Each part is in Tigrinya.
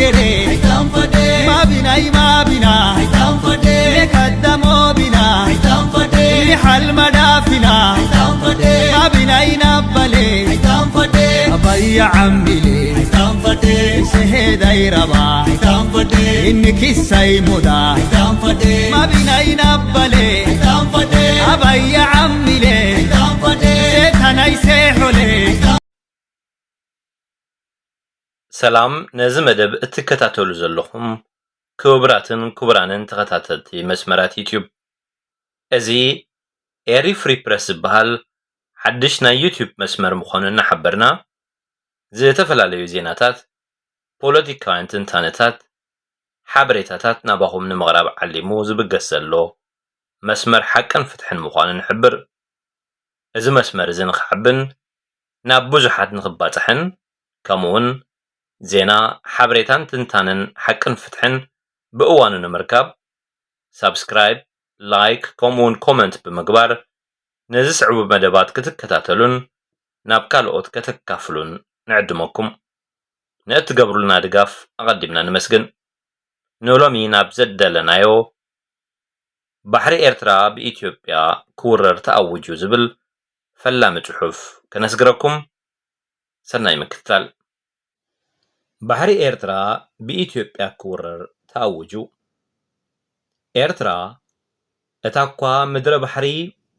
gere ma bina nekadamo bina hal madafina ma bina inabale abaya amile sehedai raba inniki saymuda ma bina inabale abaya amile setanai sehole ሰላም ነዚ መደብ እትከታተሉ ዘለኹም ክቡራትን ክቡራንን ተኸታተልቲ መስመራት ዩቲዩብ እዚ ኤሪ ፍሪ ፕረስ ዝበሃል ሓድሽ ናይ ዩቲዩብ መስመር ምዃኑ እናሓበርና ዝተፈላለዩ ዜናታት ፖለቲካውያን ትንታነታት ሓበሬታታት ናባኹም ንምቕራብ ዓሊሙ ዝብገስ ዘሎ መስመር ሓቅን ፍትሕን ምዃኑ ንሕብር እዚ መስመር እዚ ንኽዓብን ናብ ብዙሓት ንኽባፅሕን ከምኡውን ዜና ሓበሬታን ትንታንን ሓቅን ፍትሕን ብእዋኑ ንምርካብ ሳብስክራይብ ላይክ ከምኡውን ኮመንት ብምግባር ነዚ ስዕቡብ መደባት ክትከታተሉን ናብ ካልኦት ከተካፍሉን ንዕድመኩም ንእትገብሩልና ድጋፍ ኣቐዲምና ንመስግን ንሎሚ ናብ ዘደለናዮ ባሕሪ ኤርትራ ብኢትዮጵያ ክውረር ተኣውጁ ዝብል ፈላሚ ጽሑፍ ከነስግረኩም ሰናይ ምክትታል ባሕሪ ኤርትራ ብኢትዮጵያ ክውረር ተኣውጁ ኤርትራ እታ እኳ ምድረ ባሕሪ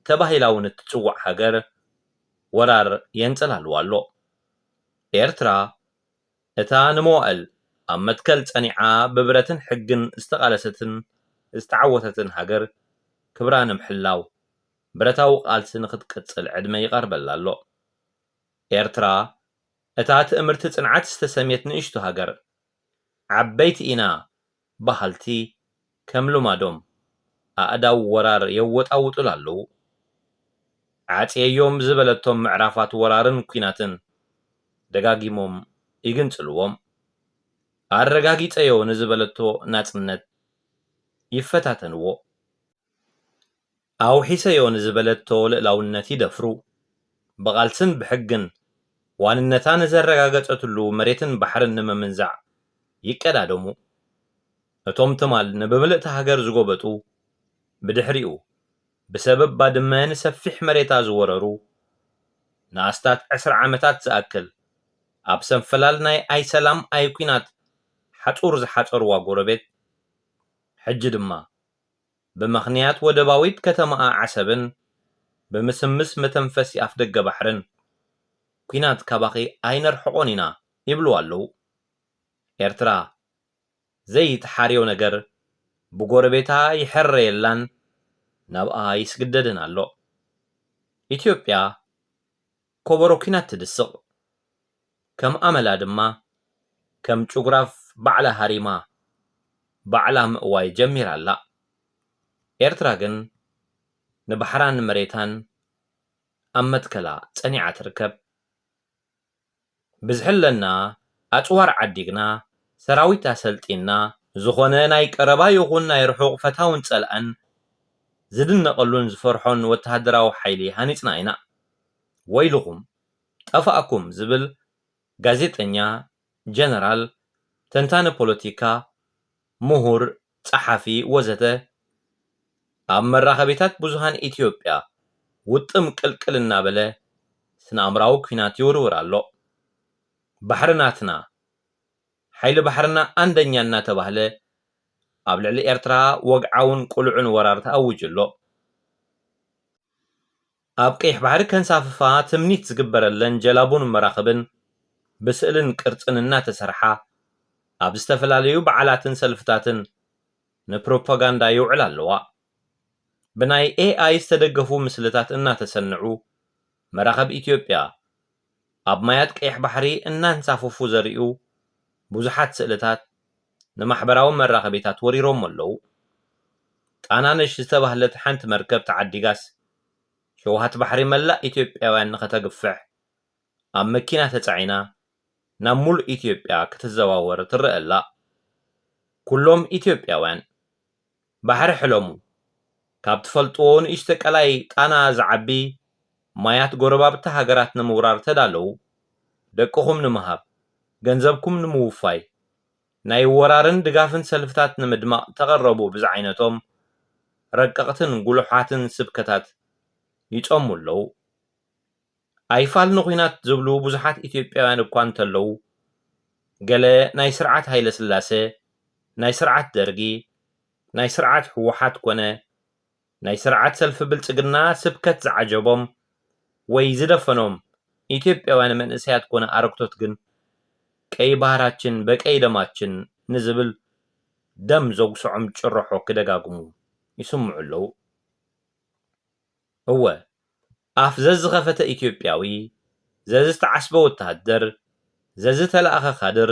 ተባሂላ እውን እትፅዋዕ ሃገር ወራር የንፀላልዋ ኣሎ ኤርትራ እታ ንመዋእል ኣብ መትከል ፀኒዓ ብብረትን ሕግን ዝተቃለሰትን ዝተዓወተትን ሃገር ክብራ ንምሕላው ብረታዊ ቃልሲ ንኽትቅፅል ዕድመ ይቐርበላ ኣሎ ኤርትራ እታ ትእምርቲ ጽንዓት ዝተሰሜት ንእሽቶ ሃገር ዓበይቲ ኢና ባህልቲ ከም ልማዶም ኣእዳው ወራር የወጣውጡሉ ኣለዉ ዓፄዮም ዝበለቶም ምዕራፋት ወራርን ኩናትን ደጋጊሞም ይግንፅልዎም ኣረጋጊፀዮ ንዝበለቶ ናጽነት ይፈታተንዎ ኣውሒሰዮ ንዝበለቶ ልዕላውነት ይደፍሩ ብቓልስን ብሕግን ዋንነታ ንዘረጋገፀትሉ መሬትን ባሕርን ንምምንዛዕ ይቀዳደሙ እቶም ትማል ንብምልእቲ ሃገር ዝጎበጡ ብድሕሪኡ ብሰበብ ባድመ ንሰፊሕ መሬታ ዝወረሩ ንኣስታት 10 ዓመታት ዝኣክል ኣብ ሰንፈላል ናይ ኣይሰላም ኣይኩናት ሓፁር ዝሓፀርዋ ጎረቤት ሕጂ ድማ ብምኽንያት ወደባዊት ከተማኣ ዓሰብን ብምስምስ መተንፈሲ ኣፍ ደገ ባሕርን ኩናት ካባኺ ኣይነርሕቆን ኢና ይብሉ ኣለዉ ኤርትራ ዘይተሓርዮ ነገር ብጎረቤታ ይሕረየላን ናብኣ ይስግደድን ኣሎ ኢትዮጵያ ከበሮ ኩናት ትድስቕ ከም ኣመላ ድማ ከም ጭጉራፍ ባዕላ ሃሪማ ባዕላ ምእዋይ ጀሚራ ኣላ ኤርትራ ግን ንባሕራን መሬታን ኣብ መትከላ ፀኒዓ ትርከብ ብዝሕለና ኣፅዋር ዓዲግና ሰራዊት ኣሰልጢና ዝኾነ ናይ ቀረባ ይኹን ናይ ርሑቕ ፈታውን ፀልአን ዝድነቐሉን ዝፈርሖን ወተሃደራዊ ሓይሊ ሃኒፅና ኢና ወይልኹም ጠፋእኩም ዝብል ጋዜጠኛ ጀነራል ተንታኒ ፖለቲካ ምሁር ጸሓፊ ወዘተ ኣብ መራኸቢታት ብዙሃን ኢትዮጵያ ውጥም ቅልቅል እናበለ ስነኣምራዊ ኩናት ይውርውር ኣሎ ባሕርናትና ሓይሊ ባሕርና አንደኛ እናተባህለ ኣብ ልዕሊ ኤርትራ ወግዓውን ቁልዑን ወራር ተኣውጅ ኣሎ ኣብ ቀይሕ ባሕሪ ከንሳፍፋ ትምኒት ዝግበረለን ጀላቡን መራኽብን ብስእልን ቅርፅን እናተሰርሓ ኣብ ዝተፈላለዩ በዓላትን ሰልፍታትን ንፕሮፓጋንዳ ይውዕል ኣለዋ ብናይ ኤአይ ዝተደገፉ ምስልታት እናተሰንዑ መራኸብ ኢትዮጵያ ኣብ ማያት ቀይሕ ባሕሪ እናንሳፈፉ ዘርእዩ ብዙሓት ስእልታት ንማሕበራዊ መራኸቢታት ወሪሮም ኣለዉ ጣናነሽ ዝተባህለት ሓንቲ መርከብ ተዓዲጋስ ሸውሃት ባሕሪ መላእ ኢትዮጵያውያን ንኸተግፍሕ ኣብ መኪና ተጻዒና ናብ ሙሉእ ኢትዮጵያ ክትዘዋወር ትረአ ኣላ ኩሎም ኢትዮጵያውያን ባሕሪ ሕለሙ ካብ ትፈልጥዎ ንእሽተ ቀላይ ጣና ዝዓቢ ማያት ጎረባብቲ ሃገራት ንምውራር ተዳለዉ ደቅኹም ንምሃብ ገንዘብኩም ንምውፋይ ናይ ወራርን ድጋፍን ሰልፍታት ንምድማቕ ተቐረቡ ብዝዓይነቶም ረቀቕትን ጉልሓትን ስብከታት ይጾሙ ኣለዉ። ኣይፋልኒ ኩናት ዝብሉ ብዙሓት ኢትዮጵያውያን እኳ እንተለዉ ገለ ናይ ስርዓት ሃይለ ስላሴ ናይ ስርዓት ደርጊ ናይ ስርዓት ህወሓት ኮነ ናይ ስርዓት ሰልፊ ብልጽግና ስብከት ዝዓጀቦም ወይ ዝደፈኖም ኢትዮጵያውያን መንእሰያት ኮነ ኣረግቶት ግን ቀይ ባህራችን በቀይ ደማችን ንዝብል ደም ዘጉስዖም ጭርሖ ክደጋግሙ ይስምዑ ኣለዉ። እወ ኣፍ ዘዝኸፈተ ኢትዮጵያዊ ዘዝተዓስበ ወታደር ዘዝተለኣኸ ካድር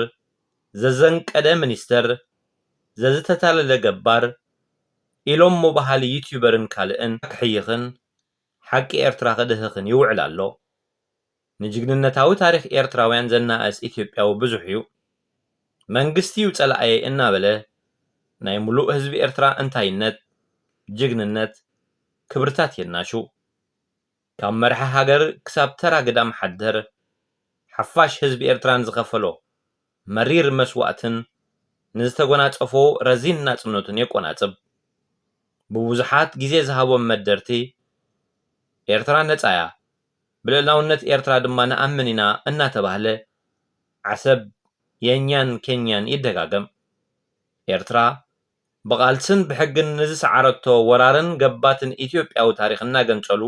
ዘዘንቀደ ሚኒስተር ዘዝተታለለ ገባር ኢሎም ባህሊ ዩቲዩበርን ካልእን ክሕይኽን ሓቂ ኤርትራ ክድህኽን ይውዕል ኣሎ። ንጅግንነታዊ ታሪክ ኤርትራውያን ዘናእስ ኢትዮጵያዊ ብዙሕ እዩ። መንግስቲ እዩ ጸላኣየ እናበለ ናይ ሙሉእ ህዝቢ ኤርትራ እንታይነት ጅግንነት ክብርታት የናሹ ካብ መርሒ ሃገር ክሳብ ተራ ግዳም ሓደር ሓፋሽ ህዝቢ ኤርትራን ዝኸፈሎ መሪር መስዋዕትን ንዝተጎናጸፎ ረዚን ናጽነቱን የቆናጽብ ብብዙሓት ግዜ ዝሃቦም መደርቲ ኤርትራ ነጻ እያ ብልዕላውነት ኤርትራ ድማ ንኣምን ኢና እናተባህለ ዓሰብ የኛን ኬንያን ይደጋገም። ኤርትራ ብቓልስን ብሕግን ንዝሰዓረቶ ወራርን ገባትን ኢትዮጵያዊ ታሪክ እናገንጸሉ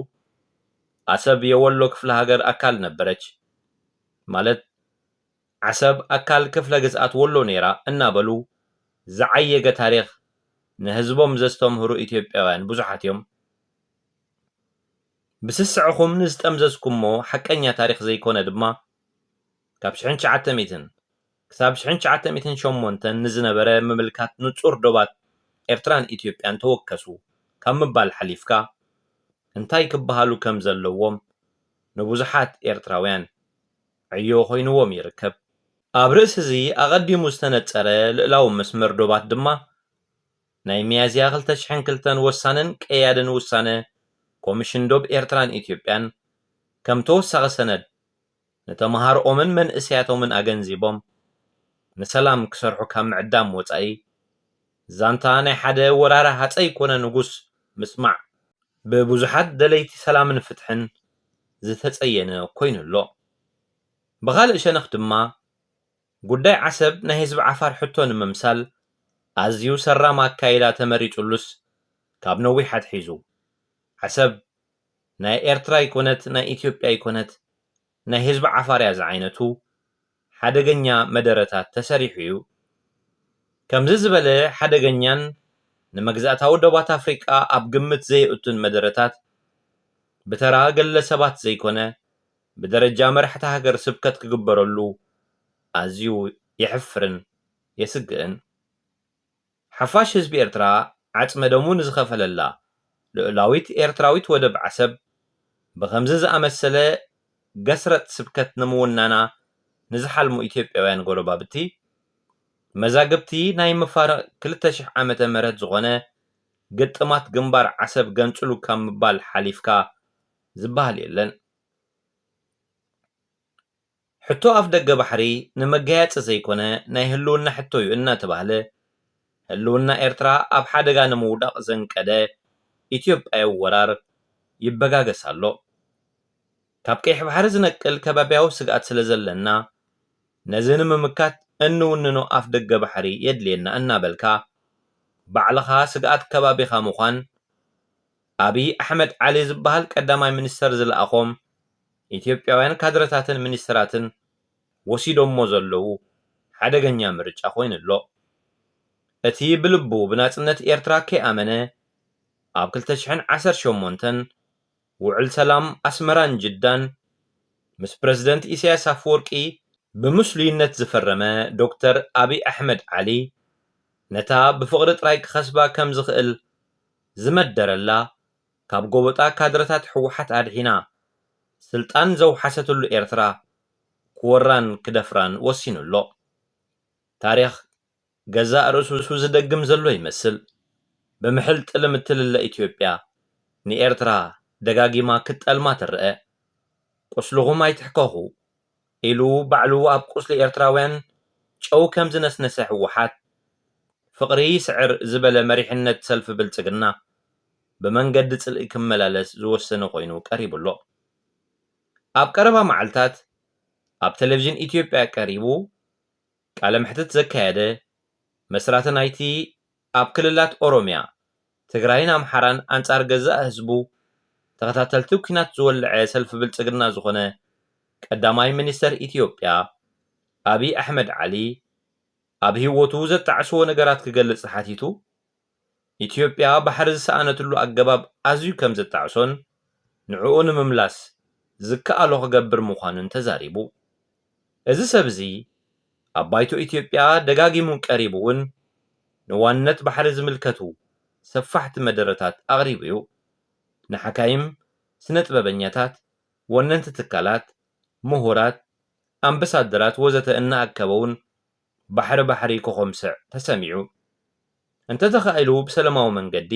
ዓሰብ የወሎ ክፍለ ሃገር ኣካል ነበረች ማለት ዓሰብ ኣካል ክፍለ ግዝኣት ወሎ ነይራ እናበሉ ዝዓየገ ታሪክ ንህዝቦም ዘስተምህሩ ኢትዮጵያውያን ብዙሓት እዮም። ብስስዕኹም ንዝጠምዘዝኩሞ ሓቀኛ ታሪክ ዘይኮነ ድማ ካብ 1900 ክሳብ 1908 ንዝነበረ ምምልካት ንጹር ዶባት ኤርትራን ኢትዮጵያን ተወከሱ ካብ ምባል ሓሊፍካ እንታይ ክበሃሉ ከም ዘለዎም ንብዙሓት ኤርትራውያን ዕዮ ኮይንዎም ይርከብ። ኣብ ርእሲ እዚ ኣቐዲሙ ዝተነጸረ ልዕላዊ መስመር ዶባት ድማ ናይ ሚያዝያ 2002 ወሳነን ቀያድን ውሳነ ኮሚሽን ዶብ ኤርትራን ኢትዮጵያን ከም ተወሳኺ ሰነድ ንተመሃርኦምን መንእሰያቶምን ኣገንዚቦም ንሰላም ክሰርሑ ካብ ምዕዳም ወጻኢ ዛንታ ናይ ሓደ ወራሪ ሃፀይ ኮነ ንጉስ ምስማዕ ብብዙሓት ደለይቲ ሰላምን ፍትሕን ዝተጸየነ ኮይኑ ኣሎ። ብኻልእ ሸነኽ ድማ ጉዳይ ዓሰብ ናይ ህዝቢ ዓፋር ሕቶ ንምምሳል ኣዝዩ ሰራም ኣካይዳ ተመሪጹሉስ ካብ ነዊሕ ኣትሒዙ ዓሰብ ናይ ኤርትራ ይኮነት ናይ ኢትዮጵያ ይኮነት ናይ ህዝቢ ዓፋር እያ ዝዓይነቱ ሓደገኛ መደረታት ተሰሪሑ እዩ። ከምዚ ዝበለ ሓደገኛን ንመግዛእታዊ ዶባት ኣፍሪቃ ኣብ ግምት ዘይእቱን መደረታት ብተራ ገለ ሰባት ዘይኮነ ብደረጃ መራሕቲ ሃገር ስብከት ክግበረሉ ኣዝዩ የሕፍርን የስግእን። ሓፋሽ ህዝቢ ኤርትራ ዓጽመ ደሙ ንዝኸፈለላ ልዕላዊት ኤርትራዊት ወደብ ዓሰብ ብኸምዚ ዝኣመሰለ ገስረጥ ስብከት ንምውናና ንዝሓልሙ ኢትዮጵያውያን ጎረባብቲ መዛግብቲ ናይ ምፋርቕ 2000 ዓመተ ምህረት ዝኾነ ግጥማት ግንባር ዓሰብ ገንጽሉ ካብ ምባል ሓሊፍካ ዝበሃል የለን። ሕቶ ኣፍ ደገ ባሕሪ ንመጋየፂ ዘይኮነ ናይ ህልውና ሕቶ እዩ እናተባህለ ህልውና ኤርትራ ኣብ ሓደጋ ንምውዳቕ ዘንቀደ ኢትዮጵያዊ ወራር ይበጋገስ ኣሎ። ካብ ቀይሕ ባሕሪ ዝነቅል ከባብያዊ ስግኣት ስለ ዘለና ነዚ ንምምካት እንውንኖ ኣፍ ደገ ባሕሪ የድልየና እናበልካ ባዕልኻ ስግኣት ከባቢኻ ምዃን ኣብይ ኣሕመድ ዓሊ ዝበሃል ቀዳማይ ሚኒስተር ዝለኣኾም ኢትዮጵያውያን ካድረታትን ሚኒስትራትን ወሲዶሞ ዘለዉ ሓደገኛ ምርጫ ኮይኑ ኣሎ። እቲ ብልቡ ብናጽነት ኤርትራ ከይኣመነ ኣብ 2018 ውዕል ሰላም ኣስመራን ጅዳን ምስ ፕረዚደንት ኢሳያስ ኣፈወርቂ ብምስሉይነት ዝፈረመ ዶክተር ኣብይ ኣሕመድ ዓሊ ነታ ብፍቕሪ ጥራይ ክኸስባ ከም ዝኽእል ዝመደረላ ካብ ጎበጣ ካድረታት ሕወሓት ኣድሒና ስልጣን ዘውሓሰትሉ ኤርትራ ክወራን ክደፍራን ወሲኑ ኣሎ። ታሪክ ገዛእ ርእሱ ዝደግም ዘሎ ይመስል። ብምሕል ጥልም እትልለ ኢትዮጵያ ንኤርትራ ደጋጊማ ክትጠልማ ትርአ። ቁስልኹም ኣይትሕከኹ ኢሉ ባዕሉ ኣብ ቁስሊ ኤርትራውያን ጨው ከም ዝነስነሰ ህወሓት ፍቕሪ ስዕር ዝበለ መሪሕነት ሰልፊ ብልጽግና ብመንገዲ ጽልኢ ክመላለስ ዝወሰነ ኮይኑ ቀሪቡሎ። ኣብ ቀረባ መዓልታት ኣብ ቴሌቭዥን ኢትዮጵያ ቀሪቡ ቃለ መሕትት ዘካየደ መስራቲ ናይቲ ኣብ ክልላት ኦሮምያ ትግራይን ኣምሓራን ኣንጻር ገዛእ ህዝቡ ተኸታተልቲ ኩናት ዝወልዐ ሰልፊ ብልጽግና ዝኾነ ቀዳማይ ሚኒስተር ኢትዮጵያ ኣብይ ኣሕመድ ዓሊ ኣብ ህይወቱ ዘጣዕስዎ ነገራት ክገልጽ ሓቲቱ ኢትዮጵያ ባሕሪ ዝሰኣነትሉ ኣገባብ ኣዝዩ ከም ዘጣዕሶን ንዕኡ ንምምላስ ዝከኣሎ ክገብር ምዃኑን ተዛሪቡ። እዚ ሰብ እዚ ኣብ ባይቶ ኢትዮጵያ ደጋጊሙ ቀሪቡ እውን ንዋንነት ባሕሪ ዝምልከቱ ሰፋሕቲ መደረታት ኣቕሪቡ እዩ። ንሓካይም ስነ ጥበበኛታት፣ ወነንቲ ትካላት፣ ምሁራት፣ ኣምባሳደራት ወዘተ እናኣከበውን ባሕሪ ክኾምስዕ ተሰሚዑ። እንተተኻኢሉ ብሰላማዊ መንገዲ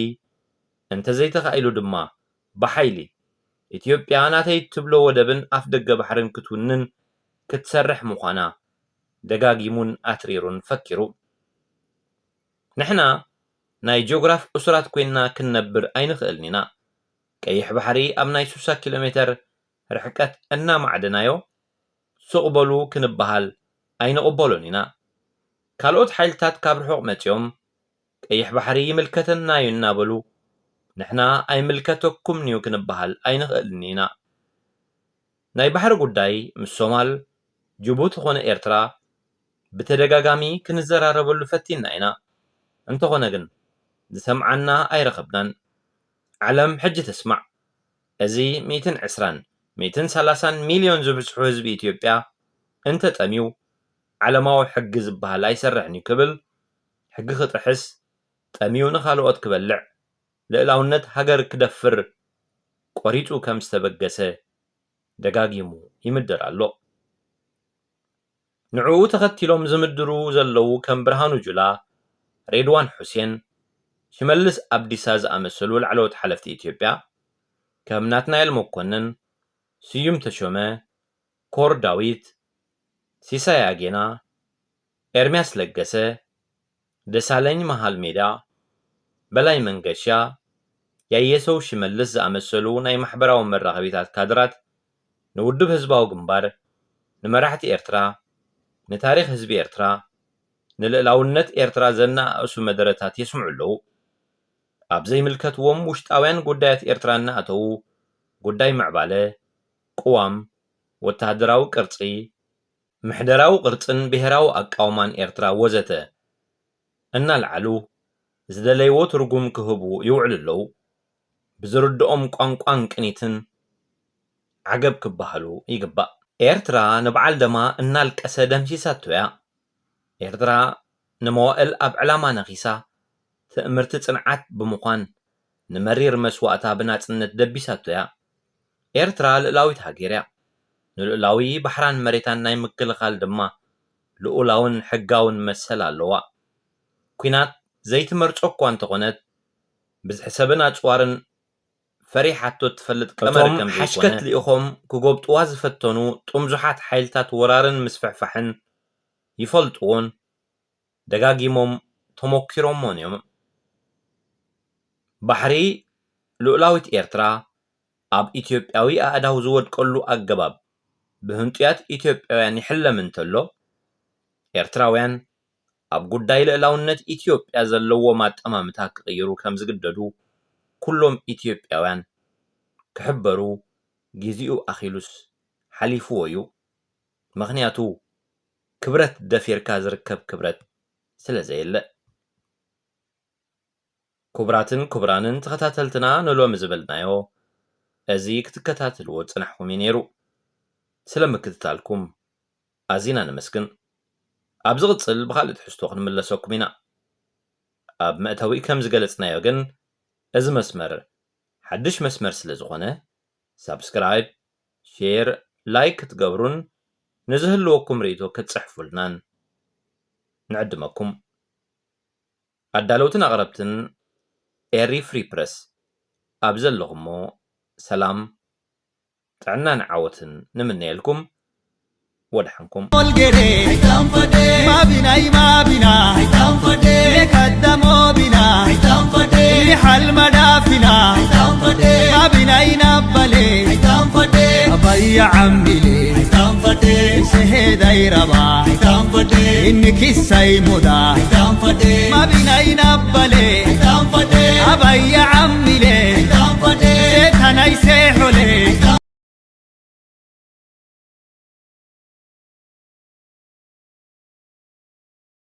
እንተዘይተኻኢሉ ድማ ብሓይሊ ኢትዮጵያ ናተይ ትብሎ ወደብን ኣፍ ደገ ባሕርን ክትውንን ክትሰርሕ ምዃና ደጋጊሙን ኣትሪሩን ፈኪሩ። ንሕና ናይ ጂኦግራፍ እሱራት ኮይንና ክንነብር ኣይንኽእልን ኢና። ቀይሕ ባሕሪ ኣብ ናይ 60 ኪሎ ሜትር ርሕቀት እናማዕደናዮ ሱቕ በሉ ክንበሃል ኣይንቕበሎን ኢና። ካልኦት ሓይልታት ካብ ርሑቕ መፂኦም ቀይሕ ባሕሪ ይምልከተና እዩ እናበሉ ንሕና ኣይምልከተኩም እዩ ክንበሃል ኣይንኽእልን ኢና። ናይ ባሕሪ ጉዳይ ምስ ሶማል፣ ጅቡቲ ኮነ ኤርትራ ብተደጋጋሚ ክንዘራረበሉ ፈቲና ኢና። እንተኾነ ግን ዝሰምዓና ኣይረኸብናን። ዓለም ሕጂ ተስማዕ። እዚ 120 130 ሚልዮን ዝብፅሑ ህዝቢ ኢትዮጵያ እንተጠምዩ ዓለማዊ ሕጊ ዝበሃል ኣይሰርሕን እዩ ክብል፣ ሕጊ ክጥሕስ፣ ጠምዩ ንኻልኦት ክበልዕ፣ ልዕላውነት ሃገር ክደፍር ቆሪፁ ከም ዝተበገሰ ደጋጊሙ ይምድር ኣሎ። ንዕኡ ተኸቲሎም ዝምድሩ ዘለዉ ከም ብርሃኑ ጁላ፣ ሬድዋን ሑሴን፣ ሽመልስ ኣብዲሳ ዝኣመሰሉ ላዕለዎት ሓለፍቲ ኢትዮጵያ ከም ናትናኤል መኮንን፣ ስዩም ተሾመ፣ ኮር ዳዊት፣ ሲሳይ ኣጌና፣ ኤርምያስ ለገሰ፣ ደሳለኝ መሃል ሜዳ፣ በላይ መንገሻ፣ ያየሰው ሽመልስ ዝኣመሰሉ ናይ ማሕበራዊ መራኸቢታት ካድራት ንውድብ ህዝባዊ ግንባር፣ ንመራሕቲ ኤርትራ፣ ንታሪክ ህዝቢ ኤርትራ፣ ንልዕላውነት ኤርትራ ዘናእሱ መደረታት የስምዑ ኣለዉ። ኣብ ዘይምልከትዎም ውሽጣውያን ጉዳያት ኤርትራ እናኣተዉ ጉዳይ ምዕባለ፣ ቅዋም፣ ወተሃደራዊ ቅርፂ፣ ምሕደራዊ ቅርፅን ብሄራዊ ኣቃውማን ኤርትራ ወዘተ እናልዓሉ ዝደለይዎ ትርጉም ክህቡ ይውዕሉ ኣለዉ። ብዝርድኦም ቋንቋን ቅኒትን ዓገብ ክበሃሉ ይግባእ። ኤርትራ ንበዓል ደማ እናልቀሰ ደምሲሳቶ እያ። ኤርትራ ንመዋእል ኣብ ዕላማ ነኺሳ ትእምርቲ ጽንዓት ብምዃን ንመሪር መስዋእታ ብናጽነት ደቢሳቶ እያ። ኤርትራ ልዕላዊት ሃገር እያ። ንልዕላዊ ባሕራን መሬታን ናይ ምክልኻል ድማ ልኡላውን ሕጋውን መሰል ኣለዋ። ኩናት ዘይትመርፆ እኳ እንተኾነት ብዝሕሰብን ኣፅዋርን ፈሪሓቶ ትፈልጥ ቀመር ከም ዘይኮነ ሓሽከት ልኢኾም ክጎብጥዋ ዝፈተኑ ጥምዙሓት ሓይልታት ወራርን ምስፍሕፋሕን ይፈልጥዎን ደጋጊሞም ተሞኪሮሞን እዮም። ባሕሪ ልኡላዊት ኤርትራ ኣብ ኢትዮጵያዊ ኣእዳው ዝወድቀሉ ኣገባብ ብህንጡያት ኢትዮጵያውያን ይሕለም እንተሎ ኤርትራውያን ኣብ ጉዳይ ልዕላውነት ኢትዮጵያ ዘለዎም ኣጠማምታ ክቕይሩ ከም ዝግደዱ ኩሎም ኢትዮጵያውያን ክሕበሩ ጊዜኡ ኣኺሉስ ሓሊፍዎ እዩ። ምኽንያቱ ክብረት ደፊርካ ዝርከብ ክብረት ስለ ዘየለ። ክቡራትን ክቡራንን ተኸታተልትና ንሎሚ ዝበልናዮ እዚ ክትከታተልዎ ጽናሕኩም እዩ ነይሩ። ስለምክትታልኩም ኣዚና ነመስግን። ኣብ ዝቕጽል ብኻልእ ትሕዝቶ ክንምለሰኩም ኢና። ኣብ መእተዊ ከም ዝገለጽናዮ ግን እዚ መስመር ሓድሽ መስመር ስለ ዝኾነ ሳብስክራይብ፣ ሼር፣ ላይክ ክትገብሩን ንዝህልወኩም ርእይቶ ክትጽሕፉልናን ንዕድመኩም። ኣዳለውትን ኣቕረብትን ኤሪ ፍሪ ፕረስ ኣብ ዘለኹሞ ሰላም ጥዕናን ዓወትን ንምነየልኩም ودحنكم ما بنا لكدمو بنا لحل مدافنا ما بنا ينبلي أبي عمي سهداي ربا إنك السيمودا ما بنا ينبلي أبي عمي سيتنا